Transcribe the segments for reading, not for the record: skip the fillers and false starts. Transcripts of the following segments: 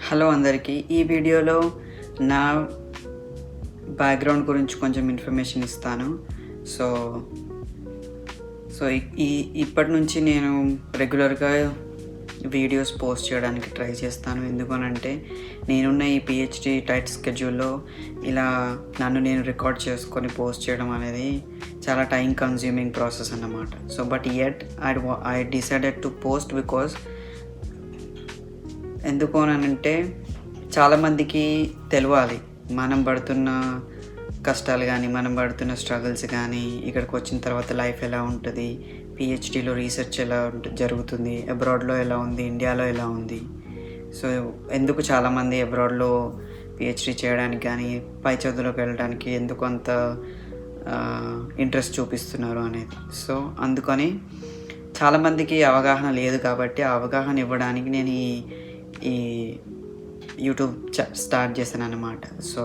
Hello అందరికీ. ఈ వీడియోలో నా బ్యాక్గ్రౌండ్ గురించి కొంచెం ఇన్ఫర్మేషన్ ఇస్తాను. సో సో ఇప్పటి నుంచి నేను రెగ్యులర్గా వీడియోస్ పోస్ట్ చేయడానికి ట్రై చేస్తాను. ఎందుకనంటే నేనున్న ఈ పిహెచ్డి టైట్ స్కెడ్యూల్లో ఇలా నన్ను నేను రికార్డ్ చేసుకొని పోస్ట్ చేయడం అనేది చాలా టైం కన్జ్యూమింగ్ ప్రాసెస్ అన్నమాట. So but yet I decided to post because ఎందుకు అనంటే చాలామందికి తెలియాలి మనం పడుతున్న కష్టాలు కానీ, మనం పడుతున్న స్ట్రగుల్స్ కానీ, ఇక్కడికి వచ్చిన తర్వాత లైఫ్ ఎలా ఉంటుంది, పిహెచ్డీలో రీసెర్చ్ ఎలా జరుగుతుంది, అబ్రాడ్లో ఎలా ఉంది, ఇండియాలో ఎలా ఉంది. సో ఎందుకు చాలామంది అబ్రాడ్లో పిహెచ్డీ చేయడానికి కానీ, పై చదువులోకి వెళ్ళడానికి ఎందుకు అంత ఇంట్రెస్ట్ చూపిస్తున్నారు అనేది. సో అందుకని చాలామందికి అవగాహన లేదు కాబట్టి ఆ అవగాహన ఇవ్వడానికి నేను ఈ యూట్యూబ్ స్టార్ట్ చేశాను అన్నమాట. సో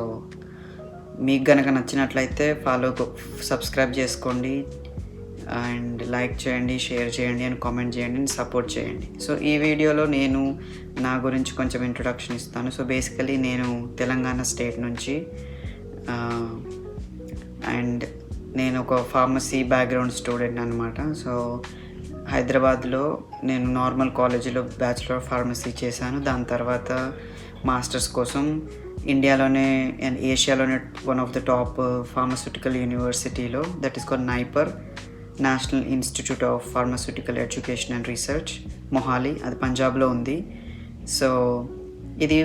మీకు కనుక నచ్చినట్లయితే సబ్స్క్రైబ్ చేసుకోండి అండ్ లైక్ చేయండి, షేర్ చేయండి అండ్ కామెంట్ చేయండి అండ్ సపోర్ట్ చేయండి. సో ఈ వీడియోలో నేను నా గురించి కొంచెం ఇంట్రొడక్షన్ ఇస్తాను. సో బేసికలీ నేను తెలంగాణ స్టేట్ నుంచి అండ్ నేను ఒక ఫార్మసీ బ్యాక్గ్రౌండ్ స్టూడెంట్ అనమాట. సో హైదరాబాద్లో నేను నార్మల్ కాలేజీలో బ్యాచిలర్ ఆఫ్ ఫార్మసీ చేశాను. దాని తర్వాత మాస్టర్స్ కోసం ఇండియాలోనే అండ్ ఏషియాలోనే one of the top pharmaceutical యూనివర్సిటీలో, that is called NIPER, national institute of pharmaceutical education and research, Mohali, అది పంజాబ్లో ఉంది. సో ఇది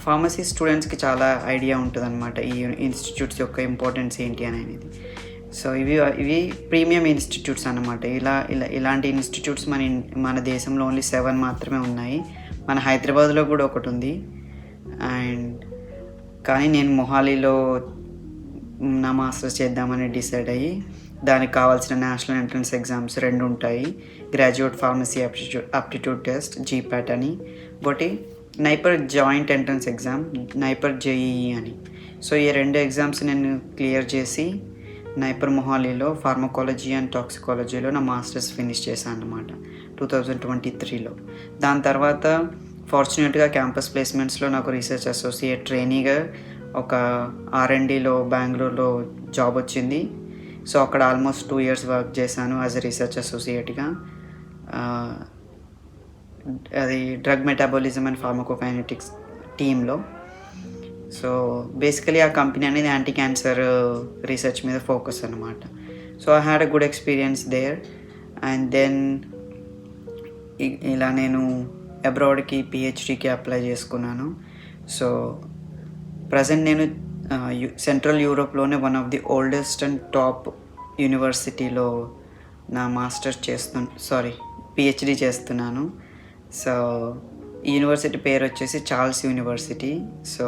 ఫార్మసీ స్టూడెంట్స్కి చాలా ఐడియా ఉంటుంది అనమాట ఈ ఇన్స్టిట్యూట్స్ యొక్క ఇంపార్టెన్స్ ఏంటి అనేది. సో ఇవి ప్రీమియం ఇన్స్టిట్యూట్స్ అన్నమాట. ఇలాంటి ఇన్స్టిట్యూట్స్ మన దేశంలో ఓన్లీ 7 మాత్రమే ఉన్నాయి. మన హైదరాబాద్లో కూడా ఒకటి ఉంది. కానీ నేను మొహాలీలో నా మాస్టర్స్ చేద్దామని డిసైడ్ అయ్యి దానికి కావాల్సిన నేషనల్ ఎంట్రన్స్ ఎగ్జామ్స్ 2 ఉంటాయి. Graduate pharmacy aptitude test, GPAT అని, ఒకటి NIPER joint entrance exam, NIPER JEE అని. సో ఈ 2 ఎగ్జామ్స్ నేను క్లియర్ చేసి నైపర్ మొహాలీలో ఫార్మకాలజీ అండ్ టాక్సికాలజీలో నా మాస్టర్స్ ఫినిష్ చేశాను అన్నమాట 2023లో. దాని తర్వాత ఫార్చునేట్గా క్యాంపస్ ప్లేస్మెంట్స్లో నాకు రీసెర్చ్ అసోసియేట్ ట్రైనీగా ఒక R&Dలో బెంగళూరులో జాబ్ వచ్చింది. సో అక్కడ ఆల్మోస్ట్ 2 years వర్క్ చేశాను యాజ్ ఎ రీసెర్చ్ అసోసియేట్గా. అది డ్రగ్ మెటాబాలిజం అండ్ ఫార్మకోకైనెటిక్స్ టీంలో. సో బేసికలీ ఆ కంపెనీ అనేది యాంటీ క్యాన్సర్ రీసెర్చ్ మీద ఫోకస్ అనమాట. So I had a good experience there. And then ఇలా నేను అబ్రాడ్కి పిహెచ్డీకి అప్లై చేసుకున్నాను. సో ప్రజెంట్ నేను సెంట్రల్ యూరోప్లోనే one of the oldest and top యూనివర్సిటీలో నా మాస్టర్స్ పిహెచ్డీ చేస్తున్నాను. సో ఈ యూనివర్సిటీ పేరు వచ్చేసి చార్ల్స్ యూనివర్సిటీ. సో